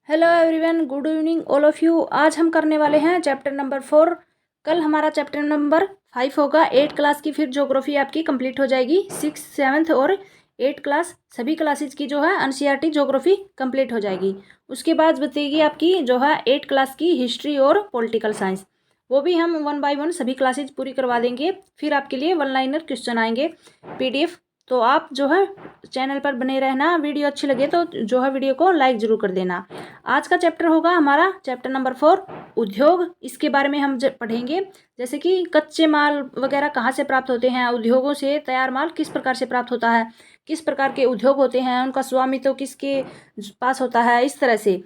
Hello everyone, good evening all of you. आज हम करने वाले हैं चैप्टर नंबर 4। कल हमारा चैप्टर नंबर 5 होगा। 8 क्लास की फिर ज्योग्राफी आपकी कंप्लीट हो जाएगी। 6, 7 और 8 क्लास सभी क्लासेज की जो है एनसीईआरटी ज्योग्राफी कंप्लीट हो जाएगी। उसके बाद बतेगी आपकी जो है 8 क्लास की हिस्ट्री और पॉलिटिकल साइंस। वो भी हम 1 बाय 1 सभी क्लासेज पूरी करवा देंगे। फिर आपके लिए 1 लाइनर क्वेश्चन आएंगे पीडीएफ। तो आप जो है चैनल पर बने रहना। वीडियो अच्छी लगे तो जो है वीडियो को लाइक जरूर कर देना। आज का चैप्टर होगा हमारा चैप्टर नंबर 4 उद्योग। इसके बारे में हम पढ़ेंगे, जैसे कि कच्चे माल वगैरह कहाँ से प्राप्त होते हैं, उद्योगों से तैयार माल किस प्रकार से प्राप्त होता है, किस प्रकार के उद्योग होते हैं, उनका स्वामित्व किसके पास होता है। इस तरह से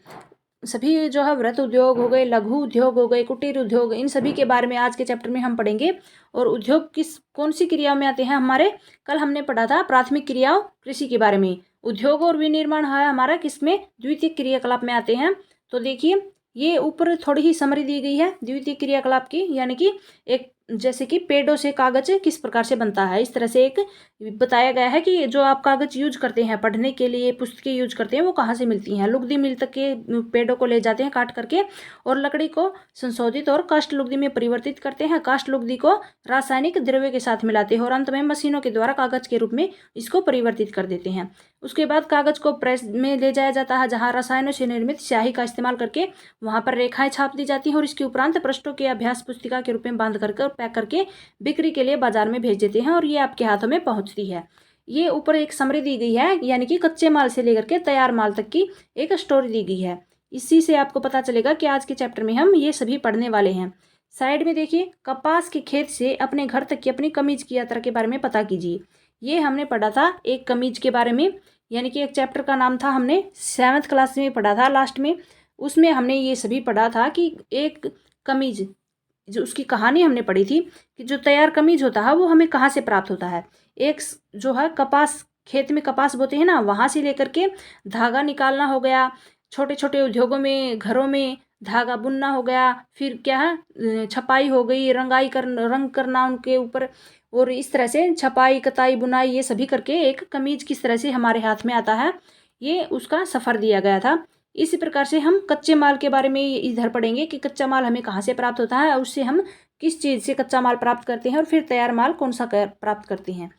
सभी जो है वृहत उद्योग हो गए, लघु उद्योग हो गए, कुटीर उद्योग, इन सभी के बारे में आज के चैप्टर में हम पढ़ेंगे। और उद्योग कौन सी क्रियाओं में आते हैं हमारे, कल हमने पढ़ा था प्राथमिक क्रियाओं कृषि के बारे में। उद्योग और विनिर्माण है हमारा किसमें, द्वितीय क्रियाकलाप में आते हैं। तो देखिए ये ऊपर थोड़ी ही समरी दी गई है द्वितीय क्रियाकलाप की, यानी कि एक जैसे कि पेड़ों से कागज किस प्रकार से बनता है, इस तरह से एक बताया गया है कि जो आप कागज यूज करते हैं पढ़ने के लिए, पुस्तकें यूज करते हैं, वो कहाँ से मिलती हैं। लुगदी मिल तक के पेड़ों को ले जाते हैं काट करके और लकड़ी को संशोधित और काष्ठ लुगदी में परिवर्तित करते हैं। काष्ठ लुगदी को रासायनिक द्रव्य के साथ मिलाते हैं और अंत में मशीनों के द्वारा कागज के रूप में इसको परिवर्तित कर देते हैं। उसके बाद कागज को प्रेस में ले जाया जाता है, जहाँ रसायनों से निर्मित स्याही का इस्तेमाल करके वहां पर रेखाएं छाप दी जाती हैं और इसके उपरांत पृष्ठों के अभ्यास पुस्तिका के रूप में बांध करके और पैक करके बिक्री के लिए बाजार में भेज देते हैं और ये आपके हाथों में पहुंचती है। ये ऊपर एक समरी दी गई है, यानी कि कच्चे माल से लेकर के तैयार माल तक की एक स्टोरी दी गई है। इसी से आपको पता चलेगा कि आज के चैप्टर में हम ये सभी पढ़ने वाले हैं। साइड में देखिए, कपास के खेत से अपने घर तक की अपनी कमीज की यात्रा के बारे में पता कीजिए। ये हमने पढ़ा था एक कमीज के बारे में, यानी कि एक चैप्टर का नाम था, हमने 7th क्लास में पढ़ा था लास्ट में। उसमें हमने ये सभी पढ़ा था कि एक कमीज, जो उसकी कहानी हमने पढ़ी थी कि जो तैयार कमीज होता है वो हमें कहाँ से प्राप्त होता है। एक जो है कपास, खेत में कपास बोते हैं ना, वहाँ से लेकर के धागा निकालना हो गया, छोटे छोटे उद्योगों में घरों में धागा बुनना हो गया, फिर क्या है छपाई हो गई, रंग करना उनके ऊपर, और इस तरह से छपाई कताई बुनाई ये सभी करके एक कमीज किस तरह से हमारे हाथ में आता है, ये उसका सफ़र दिया गया था। इसी प्रकार से हम कच्चे माल के बारे में इधर पढ़ेंगे कि कच्चा माल हमें कहाँ से प्राप्त होता है, उससे हम किस चीज़ से कच्चा माल प्राप्त करते हैं और फिर तैयार माल कौन सा प्राप्त करते हैं।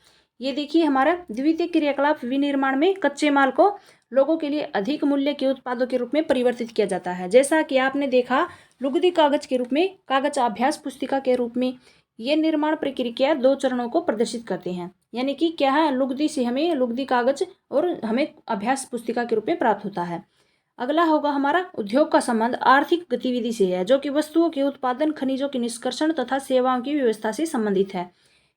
ये देखिए हमारा द्वितीय क्रियाकलाप विनिर्माण में कच्चे माल को लोगों के लिए अधिक मूल्य के उत्पादों के रूप में परिवर्तित किया जाता है। जैसा कि आपने देखा लुगदी कागज के रूप में, कागज अभ्यास पुस्तिका के रूप में, ये निर्माण प्रक्रिया 2 चरणों को प्रदर्शित करते हैं। यानी कि क्या है, लुगदी से हमें लुगदी कागज और हमें अभ्यास पुस्तिका के रूप में प्राप्त होता है। अगला होगा हमारा उद्योग का संबंध आर्थिक गतिविधि से है, जो कि वस्तुओं के उत्पादन, खनिजों के निष्कर्षण तथा सेवाओं की व्यवस्था से संबंधित है।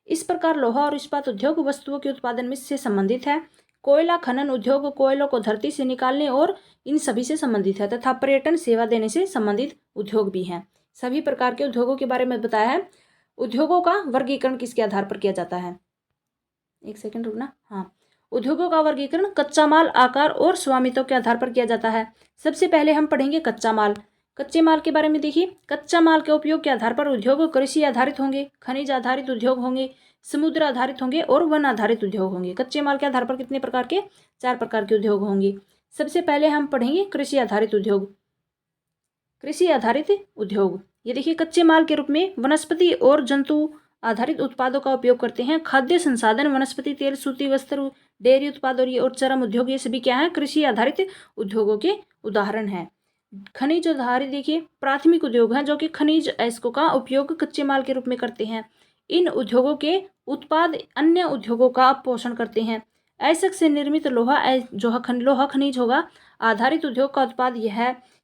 इस प्रकार लोहा और इस्पात उद्योग वस्तुओं के उत्पादन में से संबंधित है। कोयला खनन उद्योग कोयलों को धरती से निकालने और इन सभी से संबंधित है, तथा पर्यटन सेवा देने से संबंधित उद्योग भी हैं। सभी प्रकार के उद्योगों के बारे में बताया है। उद्योगों का वर्गीकरण किसके आधार पर किया जाता है, एक सेकंड रुकना। हाँ, उद्योगों का वर्गीकरण कच्चा माल, आकार और स्वामित्व के आधार पर किया जाता है। सबसे पहले हम पढ़ेंगे कच्चा माल। कच्चे माल के बारे में देखिए, कच्चा माल के उपयोग के आधार पर उद्योग कृषि आधारित होंगे, खनिज आधारित उद्योग होंगे, समुद्र आधारित होंगे और वन आधारित उद्योग होंगे। कच्चे माल के आधार पर कितने प्रकार के, 4 प्रकार के उद्योग होंगे। सबसे पहले हम पढ़ेंगे कृषि आधारित उद्योग। कृषि आधारित उद्योग, ये देखिए कच्चे माल के रूप में वनस्पति और जंतु आधारित उत्पादों का उपयोग करते हैं। खाद्य संसाधन, वनस्पति तेल, सूती वस्त्र, डेयरी उत्पाद और चरम उद्योग, ये सभी क्या है, कृषि आधारित उद्योगों के उदाहरण हैं। खनिज आधारित देखिए प्राथमिक उद्योग हैं, जो कि खनिज अयस्कों का उपयोग कच्चे माल के रूप में करते हैं। इन उद्योगों के उत्पाद अन्य उद्योगों का पोषण करते हैं। अयस्क से निर्मित लोहा खनिज होगा आधारित उद्योग का उत्पाद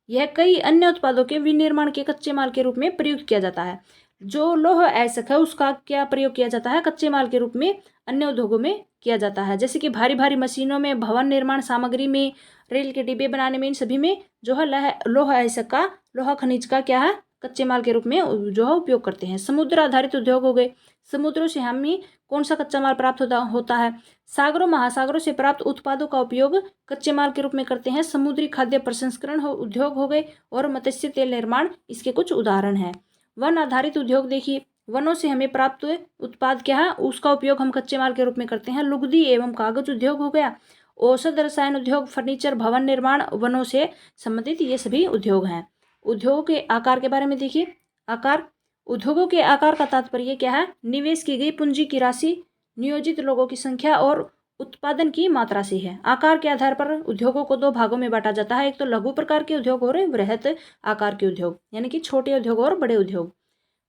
यह कई अन्य उत्पादों के विनिर्माण के कच्चे माल के रूप में प्रयुक्त किया जाता है। जो लौह अयस्क है उसका क्या प्रयोग किया जाता है, कच्चे माल के रूप में अन्य उद्योगों में किया जाता है। जैसे कि भारी भारी मशीनों में, भवन निर्माण सामग्री में, रेल के डिब्बे बनाने में, इन सभी में जो है लौह अयस्क का, लोहा खनिज का क्या है, कच्चे माल के रूप में जो है उपयोग करते हैं। समुद्र आधारित उद्योग हो गए, समुद्रों से हमें कौन सा कच्चा माल प्राप्त होता है, सागरों महासागरों से प्राप्त उत्पादों का उपयोग कच्चे माल के रूप में करते हैं। समुद्री खाद्य प्रसंस्करण उद्योग हो गए और मत्स्य तेल निर्माण इसके कुछ उदाहरण हैं। वन आधारित उद्योग देखिए, वनों से हमें प्राप्त उत्पाद क्या है, उसका उपयोग हम कच्चे माल के रूप में करते हैं। लुगदी एवं कागज उद्योग हो गया औषध रसायन उद्योग, फर्नीचर, भवन निर्माण, वनों से संबंधित ये सभी उद्योग हैं। उद्योगों के आकार के बारे में देखिए। आकार, उद्योगों के आकार का तात्पर्य क्या है? निवेश की गई पूंजी की राशि, नियोजित लोगों की संख्या और उत्पादन की मात्रा से है। आकार के आधार पर उद्योगों को दो भागों में बांटा जाता है, एक तो लघु प्रकार के उद्योग और वृहत आकार के उद्योग, यानी कि छोटे उद्योग और बड़े उद्योग।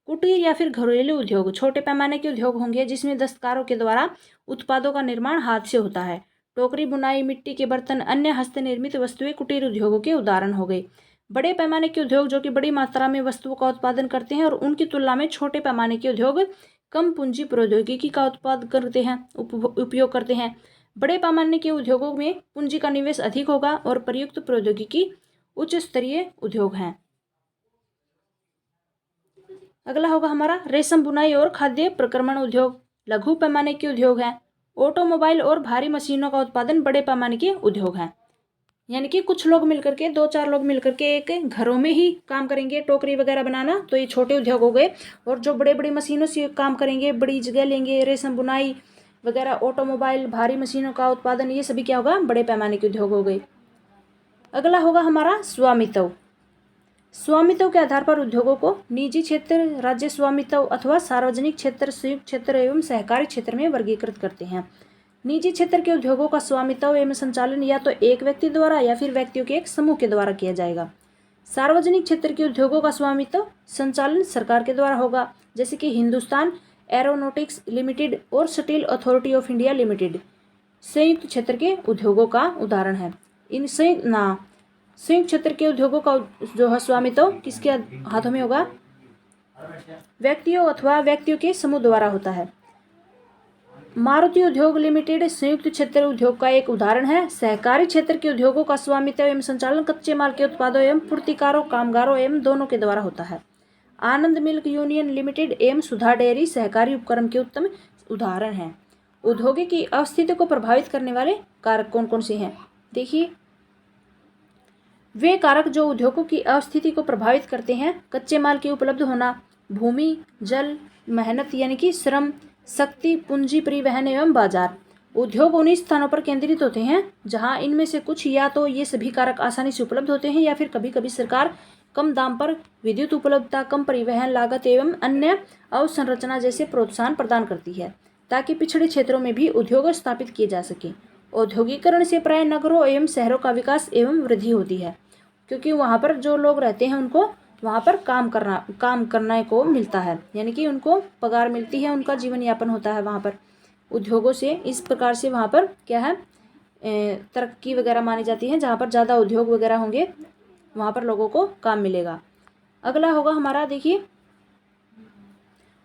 कुटीर या फिर घरेलू उद्योग, छोटे पैमाने के उद्योग होंगे जिसमें दस्तकारों के द्वारा उत्पादों का निर्माण हाथ से होता है। टोकरी, बुनाई, मिट्टी के बर्तन, अन्य हस्तनिर्मित वस्तुएं कुटीर उद्योगों के उदाहरण हो गए। बड़े पैमाने के उद्योग जो कि बड़ी मात्रा में वस्तुओं का उत्पादन करते हैं और उनकी तुलना में छोटे पैमाने के उद्योग कम पूंजी प्रौद्योगिकी का उत्पाद करते हैं, उपयोग करते हैं। बड़े पैमाने के उद्योगों में पूंजी का निवेश अधिक होगा और प्रयुक्त प्रौद्योगिकी उच्च स्तरीय उद्योग हैं। अगला होगा हमारा रेशम बुनाई और खाद्य प्रक्रमण उद्योग, लघु पैमाने के उद्योग हैं। ऑटोमोबाइल और भारी मशीनों का उत्पादन बड़े पैमाने के उद्योग हैं, यानी कि कुछ लोग मिलकर के, 2-4 लोग मिलकर के एक घरों में ही काम करेंगे, टोकरी वगैरह बनाना, तो ये छोटे उद्योग हो गए। और जो बड़े बड़ी मशीनों से काम करेंगे, बड़ी जगह लेंगे, रेशम बुनाई वगैरह, ऑटोमोबाइल, भारी मशीनों का उत्पादन, ये सभी क्या होगा? बड़े पैमाने के उद्योग हो गए। अगला होगा हमारा स्वामित्व। स्वामित्व के आधार पर उद्योगों को निजी क्षेत्र, राज्य स्वामित्व अथवा सार्वजनिक क्षेत्र, संयुक्त क्षेत्र एवं सहकारी क्षेत्र में वर्गीकृत करते हैं। निजी क्षेत्र के उद्योगों का स्वामित्व एवं संचालन या तो एक व्यक्ति द्वारा या फिर व्यक्तियों के एक समूह के द्वारा किया जाएगा। सार्वजनिक क्षेत्र के उद्योगों का स्वामित्व संचालन सरकार के द्वारा होगा, जैसे कि हिंदुस्तान एरोनॉटिक्स लिमिटेड और steel authority of India limited संयुक्त क्षेत्र के उद्योगों का उदाहरण है। इन संयुक्त क्षेत्र के उद्योगों का जो है स्वामित्व किसके हाथों में होगा? व्यक्तियों अथवा व्यक्तियों के समूह द्वारा होता है। मारुति उद्योग लिमिटेड संयुक्त क्षेत्र उद्योग का एक उदाहरण है। सहकारी क्षेत्र के उद्योगों का स्वामित्व एवं संचालन कच्चे माल के उत्पादों एवं पूर्तिकारों, कामगारों एवं दोनों के द्वारा होता है। आनंद मिल्क यूनियन लिमिटेड एवं सुधा डेयरी सहकारी उपक्रम के उत्तम उदाहरण हैं। उद्योगों की अस्तित्व को प्रभावित करने वाले कारक कौन कौन से हैं? देखिए, वे कारक जो उद्योगों की अस्थिति को प्रभावित करते हैं: कच्चे माल की उपलब्ध होना, भूमि, जल, मेहनत यानी कि श्रम, शक्ति, पूंजी, परिवहन एवं बाजार। उद्योग उन्हीं स्थानों पर केंद्रित होते हैं जहां इनमें से कुछ या तो ये सभी कारक आसानी से उपलब्ध होते हैं या फिर कभी कभी सरकार कम दाम पर विद्युत उपलब्धता, कम परिवहन लागत एवं अन्य अवसंरचना जैसे प्रोत्साहन प्रदान करती है ताकि पिछड़े क्षेत्रों में भी उद्योग स्थापित किए जा सके। औद्योगिकरण से प्राय नगरों एवं शहरों का विकास एवं वृद्धि होती है, क्योंकि वहाँ पर जो लोग रहते हैं उनको वहाँ पर काम करने को मिलता है, यानी कि उनको पगार मिलती है, उनका जीवन यापन होता है वहाँ पर उद्योगों से। इस प्रकार से वहाँ पर क्या है, तरक्की वगैरह मानी जाती है। जहाँ पर ज़्यादा उद्योग वगैरह होंगे वहाँ पर लोगों को काम मिलेगा। अगला होगा हमारा, देखिए,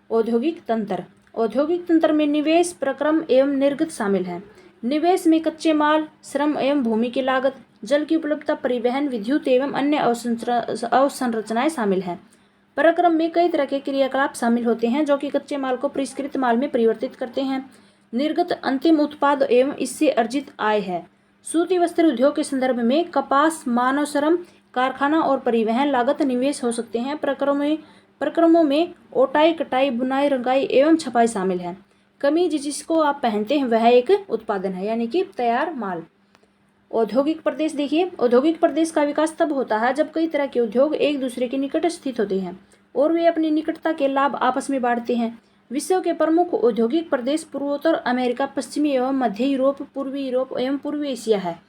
औद्योगिक तंत्र। औद्योगिक तंत्र में निवेश, प्रक्रम एवं निर्गत शामिल है। निवेश में कच्चे माल, श्रम एवं भूमि की लागत, जल की उपलब्धता, परिवहन, विद्युत एवं अन्य अवसंरचनाएं शामिल हैं। प्रक्रम में कई तरह के क्रियाकलाप शामिल होते हैं जो कि कच्चे माल को परिष्कृत माल में परिवर्तित करते हैं। निर्गत अंतिम उत्पाद एवं इससे अर्जित आय है। सूती वस्त्र उद्योग के संदर्भ में कपास, मानव श्रम, कारखाना और परिवहन लागत निवेश हो सकते हैं। प्रक्रमों में ओटाई, कटाई, बुनाई, रंगाई एवं छपाई शामिल है। कमीज जिसको आप पहनते हैं वह एक उत्पादन है, यानी कि तैयार माल। औद्योगिक प्रदेश, देखिए, औद्योगिक प्रदेश का विकास तब होता है जब कई तरह के उद्योग एक दूसरे के निकट स्थित होते हैं और वे अपनी निकटता के लाभ आपस में बांटते हैं। विश्व के प्रमुख औद्योगिक प्रदेश पूर्वोत्तर अमेरिका, पश्चिमी एवं मध्य यूरोप, पूर्वी यूरोप एवं पूर्वी एशिया है।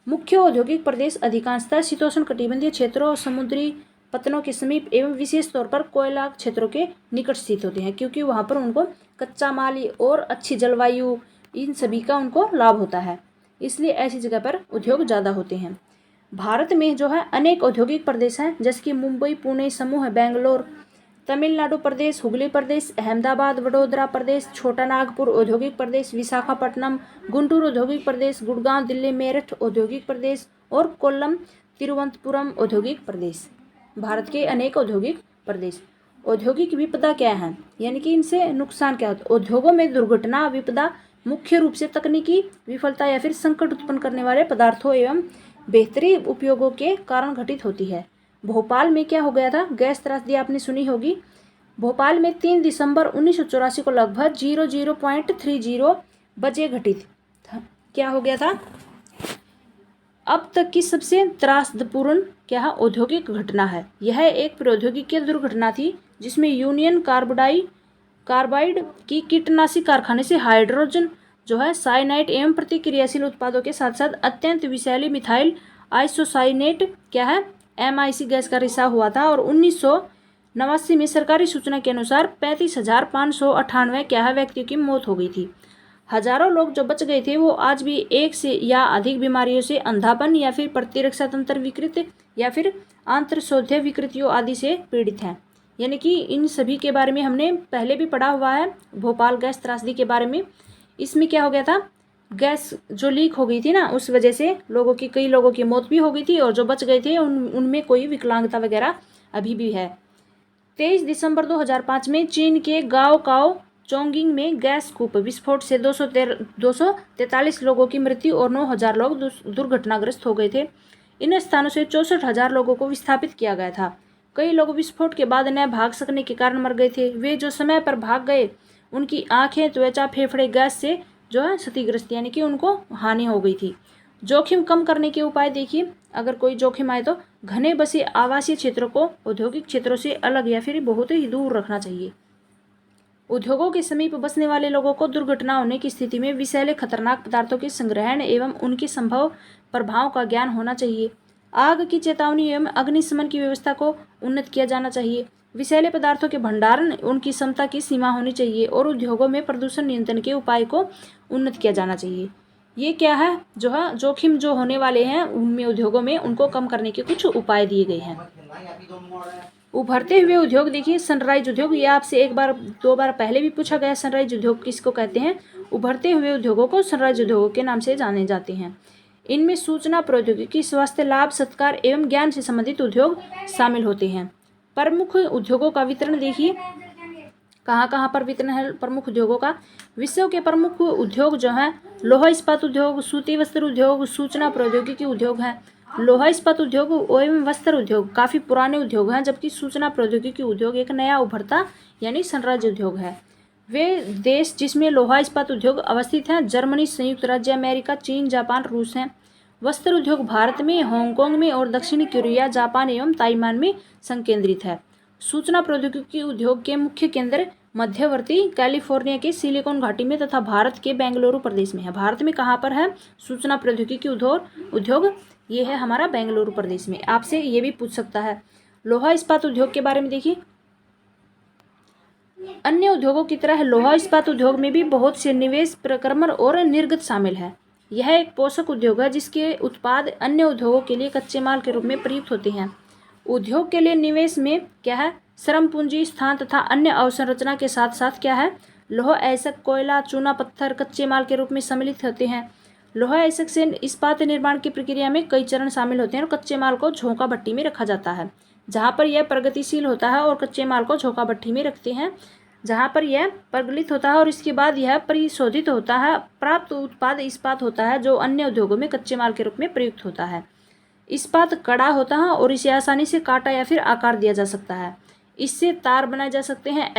मुख्य औद्योगिक प्रदेश अधिकांशतः शीतोष्ण कटिबंधीय क्षेत्रों और समुद्री पतनों के समीप एवं विशेष तौर पर कोयला क्षेत्रों के निकट स्थित होते हैं, क्योंकि वहाँ पर उनको कच्चा माल और अच्छी जलवायु, इन सभी का उनको लाभ होता है, इसलिए ऐसी जगह पर उद्योग ज़्यादा होते हैं। भारत में जो है अनेक औद्योगिक प्रदेश हैं, जैसे कि मुंबई, पुणे समूह, बेंगलोर, तमिलनाडु प्रदेश, हुगली प्रदेश, अहमदाबाद, वडोदरा प्रदेश, छोटा नागपुर औद्योगिक प्रदेश, विशाखापट्टनम, गुंटूर औद्योगिक प्रदेश, गुड़गांव, दिल्ली, मेरठ औद्योगिक प्रदेश और कोल्लम, तिरुवनंतपुरम औद्योगिक प्रदेश। भारत के अनेक औद्योगिक प्रदेश। औद्योगिक विपदा क्या है, यानी कि इनसे नुकसान क्या होता है? उद्योगों में दुर्घटना विपदा मुख्य रूप से तकनीकी विफलता या फिर संकट उत्पन्न करने वाले पदार्थों एवं बेहतरी उपयोगों के कारण घटित होती है। भोपाल में क्या हो गया था? गैस त्रासदी आपने सुनी होगी। भोपाल में 3 दिसंबर 1984 को लगभग 00.30 बजे घटित था। क्या हो गया था? अब तक की सबसे त्रासदपूर्ण क्या है औद्योगिक घटना है। यह एक प्रौद्योगिकी दुर्घटना थी जिसमें यूनियन कार्बाइड की कीटनाशी कारखाने से हाइड्रोजन जो है साइनाइड एवं प्रतिक्रियाशील उत्पादों के साथ साथ अत्यंत विषैली मिथाइल आइसोसाइनेट क्या है MIC गैस का रिसाव हुआ था। और 1989 में सरकारी सूचना के अनुसार 35,598 क्या है व्यक्तियों की मौत हो गई थी। हजारों लोग जो बच गए थे वो आज भी एक से या अधिक बीमारियों से अंधापन या फिर प्रतिरक्षा तंत्र विकृत या फिर आंत्रशोध्य विकृतियों आदि से पीड़ित हैं। यानी कि इन सभी के बारे में हमने पहले भी पढ़ा हुआ है भोपाल गैस त्रासदी के बारे में। इसमें क्या हो गया था, गैस जो लीक हो गई थी ना, उस वजह से कई लोगों की मौत भी हो गई थी और जो बच गए थे उनमें कोई विकलांगता वगैरह अभी भी है। 23 दिसंबर 2005 में चीन के गांव काओ चोंगिंग में गैस कूप विस्फोट से 243 लोगों की मृत्यु और 9,000 लोग दुर्घटनाग्रस्त हो गए थे। इन स्थानों से 64,000 लोगों को विस्थापित किया गया था। कई लोग विस्फोट के बाद न भाग सकने के कारण मर गए थे। वे जो समय पर भाग गए उनकी आंखें, त्वचा, फेफड़े गैस से जो है क्षतिग्रस्त यानी कि उनको हानि हो गई थी। जोखिम कम करने के उपाय देखिए, अगर कोई जोखिम आए तो घने बसे आवासीय क्षेत्रों को औद्योगिक क्षेत्रों से अलग या फिर बहुत ही दूर रखना चाहिए। उद्योगों के समीप बसने वाले लोगों को दुर्घटना होने की स्थिति में विषैले खतरनाक पदार्थों के संग्रहण एवं उनके संभव प्रभाव का ज्ञान होना चाहिए। आग की चेतावनी एवं अग्निशमन की व्यवस्था को उन्नत किया जाना चाहिए। विषैले पदार्थों के भंडारण, उनकी क्षमता की सीमा होनी चाहिए और उद्योगों में प्रदूषण नियंत्रण के उपाय को उन्नत किया जाना चाहिए। ये क्या है जो है जोखिम जो होने वाले हैं उनमें उद्योगों में उनको कम करने के कुछ उपाय दिए गए हैं। उभरते हुए उद्योग देखिए, सनराइज उद्योग, ये आपसे एक बार दो बार पहले भी पूछा गया। सनराइज उद्योग किसको कहते हैं? उभरते हुए उद्योगों को सनराइज उद्योगों के नाम से जाने जाते हैं। इनमें सूचना प्रौद्योगिकी, स्वास्थ्य लाभ, सत्कार एवं ज्ञान से संबंधित उद्योग शामिल होते हैं। प्रमुख उद्योगों का वितरण देखिए, कहाँ कहाँ पर वितरण है प्रमुख उद्योगों का। विश्व के प्रमुख उद्योग जो हैं लोहा इस्पात उद्योग, सूती वस्त्र उद्योग, सूचना प्रौद्योगिकी उद्योग है। लोहा इस्पात उद्योग एवं वस्त्र उद्योग काफ़ी पुराने उद्योग हैं, जबकि सूचना प्रौद्योगिकी उद्योग एक नया उभरता यानी सनराइज उद्योग है। वे देश जिसमें लोहा इस्पात उद्योग अवस्थित हैं जर्मनी, संयुक्त राज्य अमेरिका, चीन, जापान, रूस हैं। वस्त्र उद्योग भारत में, हांगकांग में और दक्षिणी कोरिया, जापान एवं ताइवान में संकेंद्रित है। सूचना प्रौद्योगिकी उद्योग के मुख्य केंद्र मध्यवर्ती कैलिफोर्निया के सिलिकॉन घाटी में तथा भारत के बेंगलुरु प्रदेश में है। भारत में कहाँ पर है सूचना प्रौद्योगिकी उद्योग? ये है हमारा बेंगलुरु प्रदेश में। आपसे ये भी पूछ सकता है। लोहा इस्पात उद्योग के बारे में देखिए, अन्य उद्योगों की तरह लोहा इस्पात उद्योग में भी बहुत से निवेश, प्रक्रमण और निर्गत शामिल है। यह एक पोषक उद्योग है जिसके उत्पाद अन्य उद्योगों के लिए कच्चे माल के रूप में प्रयुक्त होते हैं। उद्योग के लिए निवेश में क्या है श्रम पूंजी, स्थान तथा अन्य अवसंरचना के साथ साथ क्या है लोहा अयस्क, कोयला, चूना पत्थर कच्चे माल के रूप में सम्मिलित होते हैं। लोहा अयस्क से इस्पात निर्माण की प्रक्रिया में कई चरण शामिल होते हैं और कच्चे माल को झोंका भट्टी में रखा जाता है। जहाँ पर यह प्रगतिशील होता है और कच्चे माल को झोंका भट्टी में रखते हैं, जहाँ पर यह प्रगलित होता है और इसके बाद यह परिशोधित होता है। प्राप्त उत्पाद इस्पात होता है जो अन्य उद्योगों में कच्चे माल के रूप में प्रयुक्त होता है। इस्पात कड़ा होता है और इसे आसानी से काटा या फिर आकार दिया जा सकता है। इससे तार बनाए जा सकते हैं।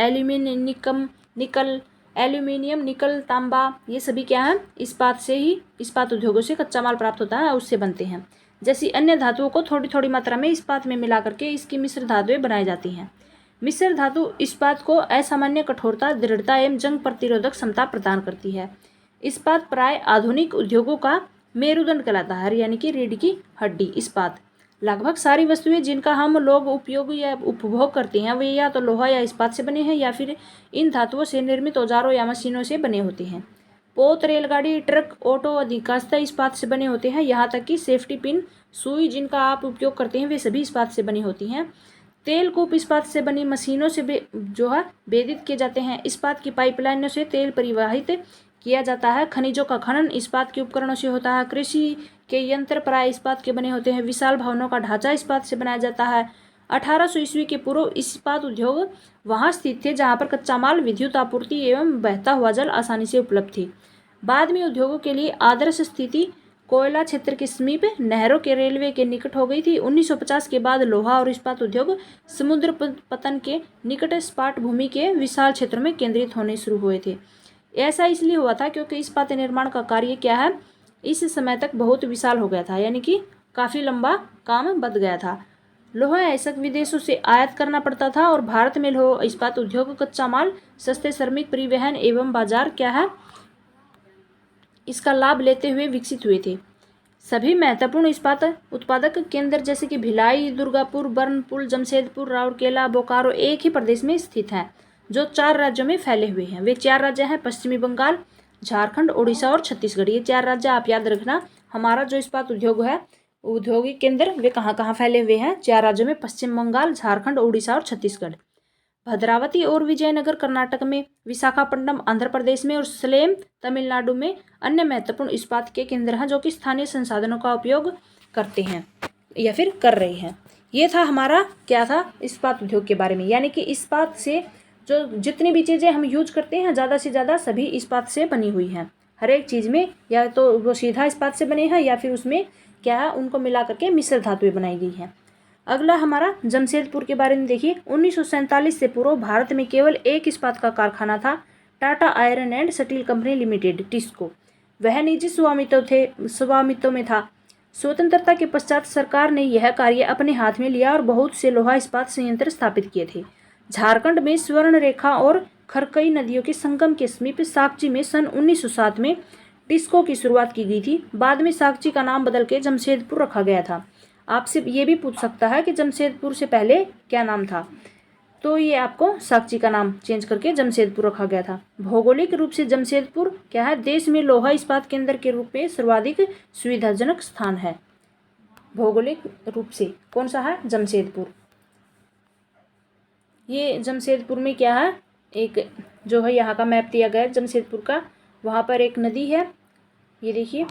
एल्यूमिनियम, निकल, तांबा, ये सभी क्या है इस्पात उद्योगों से कच्चा माल प्राप्त होता है, उससे बनते हैं। जैसी अन्य धातुओं को थोड़ी थोड़ी मात्रा में इस्पात में मिला करके इसकी मिश्र धातुएं बनाई जाती हैं। मिश्र धातु इस्पात को असामान्य कठोरता, दृढ़ता एवं जंग प्रतिरोधक क्षमता प्रदान करती है। इस्पात प्राय आधुनिक उद्योगों का मेरुदंड कहलाता है, यानी कि रीढ़ की हड्डी। इस्पात लगभग सारी वस्तुएं जिनका हम लोग उपयोग या उपभोग करते हैं वे या तो लोहा या इस्पात से बने हैं या फिर इन धातुओं से निर्मित औजारों या मशीनों से बने होते हैं। पोत, रेलगाड़ी, ट्रक, ऑटो अधिकांशतः इस्पात से बने होते हैं। यहाँ तक कि सेफ्टी पिन, सुई जिनका आप उपयोग करते हैं वे सभी इस्पात से बनी होती हैं। तेल कूप इस्पात से बनी मशीनों से जो है वेदित किए जाते हैं। इस्पात की पाइपलाइनों से तेल परिवहित किया जाता है। खनिजों का खनन इस्पात के उपकरणों से होता है। कृषि के यंत्र प्राय इस्पात के बने होते हैं। विशाल भवनों का ढांचा इस्पात से बनाया जाता है। 1800 ईस्वी के पूर्व इस्पात उद्योग वहां स्थित थे जहां पर कच्चा माल, विद्युत आपूर्ति एवं बहता हुआ जल आसानी से उपलब्ध थी। बाद में उद्योगों के लिए आदर्श स्थिति कोयला क्षेत्र के समीप, नहरों के, रेलवे के निकट हो गई थी। 1950 के बाद लोहा और इस्पात उद्योग समुद्र पतन के निकट सपाट भूमि के विशाल क्षेत्रों में केंद्रित होने शुरू हुए थे। ऐसा इसलिए हुआ था क्योंकि इस्पात निर्माण का कार्य क्या है इस समय तक बहुत विशाल हो गया था, यानी कि काफ़ी लंबा काम बढ़ गया था। लोहा अयस्क विदेशों से आयात करना पड़ता था और भारत में लोहा इस्पात उद्योग, कच्चा माल, सस्ते श्रमिक परिवहन एवं बाजार क्या है, इसका लाभ लेते हुए विकसित हुए थे। सभी महत्वपूर्ण इस्पात उत्पादक केंद्र जैसे कि भिलाई, दुर्गापुर, बर्नपुर, जमशेदपुर, राउरकेला, बोकारो एक ही प्रदेश में स्थित हैं, जो 4 राज्यों में फैले हुए हैं। वे 4 राज्य हैं पश्चिमी बंगाल, झारखंड, ओडिशा और छत्तीसगढ़। ये 4 राज्य आप याद रखना। हमारा जो इस्पात उद्योग है, औद्योगिक केंद्र, वे कहाँ कहाँ फैले हुए हैं? 4 राज्यों में, पश्चिम बंगाल, झारखंड, ओडिशा और छत्तीसगढ़। भद्रावती और विजयनगर कर्नाटक में, विशाखापट्टनम आंध्र प्रदेश में और सलेम तमिलनाडु में अन्य महत्वपूर्ण इस्पात के केंद्र हैं, जो कि स्थानीय संसाधनों का उपयोग करते हैं या फिर कर रहे हैं। ये था हमारा क्या था, इस्पात उद्योग के बारे में। यानी कि इस्पात से जो जितनी भी चीज़ें हम यूज करते हैं, ज़्यादा से ज़्यादा सभी इस्पात से बनी हुई हैं। हर एक चीज़ में या तो वो सीधा इस्पात से बने हैं या फिर उसमें क्या है, उनको मिला करके मिश्र धातुएं बनाई गई हैं। अगला हमारा जमशेदपुर के बारे में देखिए। 1947 से पूर्व भारत में केवल एक इस्पात का कारखाना था, Tata iron and steel company limited, TISCO. वह निजी स्वामित्व में था। स्वतंत्रता के पश्चात सरकार ने यह कार्य अपने हाथ में लिया और बहुत से लोहा इस्पात संयंत्र स्थापित किए थे। झारखंड में स्वर्ण रेखा और खरकई नदियों के संगम के समीप साकची में सन 1907 में टिस्को की शुरुआत की गई थी। बाद में साकची का नाम बदल के जमशेदपुर रखा गया था। आपसे ये भी पूछ सकता है कि जमशेदपुर से पहले क्या नाम था, तो ये आपको साकची का नाम चेंज करके जमशेदपुर रखा गया था। भौगोलिक रूप से जमशेदपुर क्या है, देश में लोहा इस्पात केंद्र के रूप में सर्वाधिक सुविधाजनक स्थान है। भौगोलिक रूप से कौन सा है? जमशेदपुर। ये जमशेदपुर में क्या है, एक जो है यहाँ का मैप दिया गया है जमशेदपुर का। वहाँ पर एक नदी है, ये देखिए,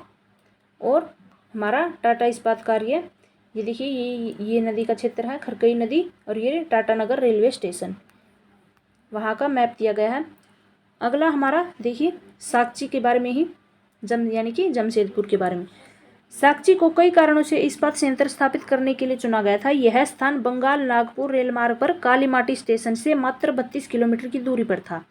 और हमारा टाटा इस्पात कार्य, ये देखिए, ये नदी का क्षेत्र है, खरकई नदी, और ये टाटानगर रेलवे स्टेशन, वहाँ का मैप दिया गया है। अगला हमारा देखिए साकची के बारे में ही, यानी कि जमशेदपुर के बारे में। साकची को कई कारणों से इस्पात संयंत्र स्थापित करने के लिए चुना गया था। यह स्थान बंगाल नागपुर रेलमार्ग पर कालीमाटी स्टेशन से मात्र 32 किलोमीटर की दूरी पर था।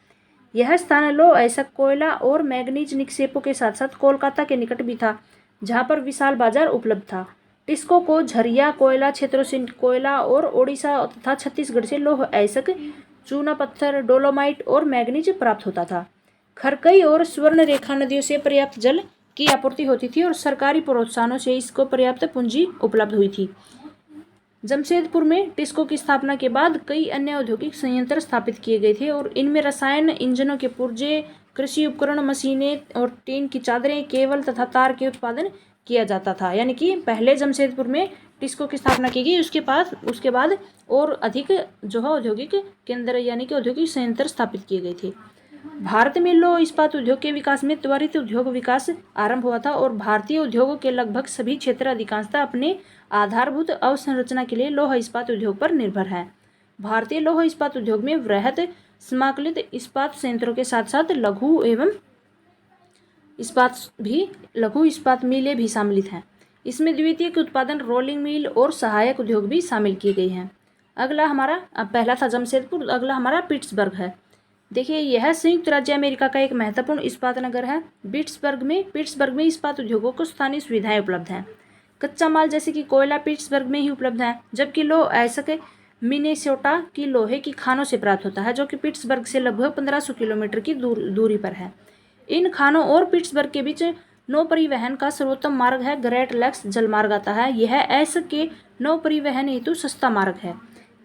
यह स्थान लोह अयस्क, कोयला और मैग्नीज निक्षेपों के साथ साथ कोलकाता के निकट भी था, जहाँ पर विशाल बाजार उपलब्ध था। टिस्को को झरिया कोयला क्षेत्रों से कोयला और ओडिशा तथा छत्तीसगढ़ से लोह अयस्क, चूना पत्थर, डोलोमाइट और मैग्नीज प्राप्त होता था। खरकई और स्वर्ण रेखा नदियों से पर्याप्त जल की आपूर्ति होती थी और सरकारी प्रोत्साहनों से इसको पर्याप्त पूंजी उपलब्ध हुई थी। जमशेदपुर में टिस्को की स्थापना के बाद कई अन्य औद्योगिक संयंत्र स्थापित किए गए थे और इनमें रसायन इंजनों के पुर्जे, कृषि उपकरण, मशीनें और टीन की चादरें, केबल तथा तार के उत्पादन किया जाता था। यानी कि पहले जमशेदपुर में टिस्को की स्थापना की गई, उसके बाद और अधिक जो है औद्योगिक केंद्र यानी कि औद्योगिक संयंत्र स्थापित किए गए थे। भारत में लौह इस्पात उद्योग के विकास में त्वरित उद्योग विकास आरंभ हुआ था और भारतीय उद्योगों के लगभग सभी क्षेत्र अधिकांशतः अपने आधारभूत अवसंरचना के लिए लौह इस्पात उद्योग पर निर्भर है। भारतीय लौह इस्पात उद्योग में वृहद समाकलित इस्पात संयंत्रों के साथ साथ लघु इस्पात मिलें भी सम्मिलित हैं। इसमें द्वितीयक उत्पादन, रोलिंग मिल और सहायक उद्योग भी शामिल किए गए हैं। अगला हमारा, पहला था जमशेदपुर, अगला हमारा पिट्सबर्ग है। देखिए, यह संयुक्त राज्य अमेरिका का एक महत्वपूर्ण इस्पात नगर है। पिट्सबर्ग में इस्पात उद्योगों को स्थानीय सुविधाएं उपलब्ध हैं। कच्चा माल जैसे कि कोयला पिट्सबर्ग में ही उपलब्ध है, जबकि लोह अयस्क मिनेसोटा की लोहे की खानों से प्राप्त होता है, जो कि पिट्सबर्ग से लगभग 1500 किलोमीटर की दूरी पर है। इन खानों और पिट्सबर्ग के बीच नौ परिवहन का सर्वोत्तम मार्ग है, ग्रेट लेक्स जलमार्ग आता है। यह अयस्क के नौ परिवहन हेतु सस्ता मार्ग है।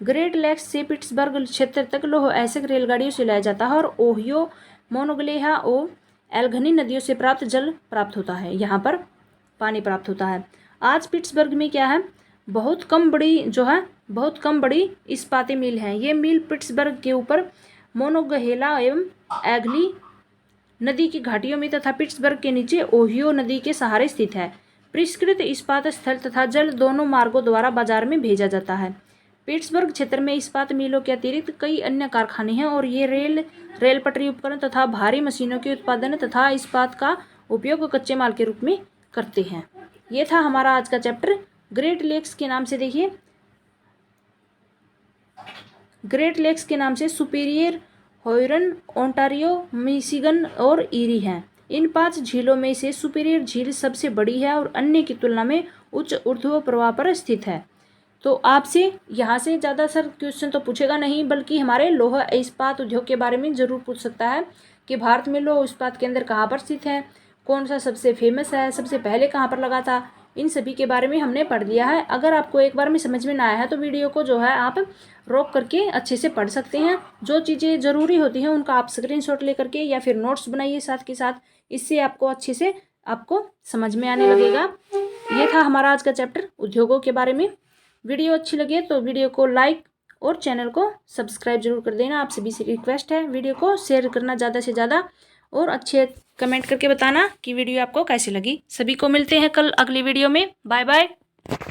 ग्रेट लेक्स से पिट्सबर्ग क्षेत्र तक लोह अयस्क रेलगाड़ियों से लाया जाता है और ओहियो, मोनोगलेहा और एल्गनी नदियों से प्राप्त जल प्राप्त होता है, यहाँ पर पानी प्राप्त होता है। आज पिट्सबर्ग में क्या है, बहुत कम बड़ी इस्पाती मिल हैं। ये मिल पिट्सबर्ग के ऊपर मोनोगहेला एवं एग्नी नदी की घाटियों में तथा पिट्सबर्ग के नीचे ओहियो नदी के सहारे स्थित है। परिष्कृत इस्पात स्थल तथा जल दोनों मार्गों द्वारा बाजार में भेजा जाता है। पिट्सबर्ग क्षेत्र में इस्पात मिलों के अतिरिक्त कई अन्य कारखाने हैं और ये रेल पटरी उपकरण तथा भारी मशीनों के उत्पादन तथा इस्पात का उपयोग कच्चे माल के रूप में करते हैं। ये था हमारा आज का चैप्टर। ग्रेट लेक्स के नाम से देखिए, ग्रेट लेक्स के नाम से सुपीरियर, हुरॉन, ओंटारियो, मिशिगन और ईरी हैं। इन 5 झीलों में से सुपीरियर झील सबसे बड़ी है और अन्य की तुलना में उच्च ऊर्ध्व प्रवाह पर स्थित है। तो आपसे यहाँ से ज़्यादा सर क्वेश्चन तो पूछेगा नहीं, बल्कि हमारे लौह इस्पात उद्योग के बारे में ज़रूर पूछ सकता है कि भारत में लौह इस्पात केंद्र कहाँ पर स्थित है, कौन सा सबसे फेमस है, सबसे पहले कहाँ पर लगा था, इन सभी के बारे में हमने पढ़ लिया है। अगर आपको एक बार में समझ में ना आया है तो वीडियो को जो है आप रोक करके अच्छे से पढ़ सकते हैं। जो चीज़ें ज़रूरी होती हैं उनका आप स्क्रीनशॉट ले करके या फिर नोट्स बनाइए साथ के साथ, इससे आपको अच्छे से आपको समझ में आने लगेगा। ये था हमारा आज का चैप्टर उद्योगों के बारे में। वीडियो अच्छी लगे तो वीडियो को लाइक और चैनल को सब्सक्राइब जरूर कर देना। आप सभी से रिक्वेस्ट है वीडियो को शेयर करना ज़्यादा से ज़्यादा, और अच्छे कमेंट करके बताना कि वीडियो आपको कैसी लगी। सभी को मिलते हैं कल अगली वीडियो में। Bye bye.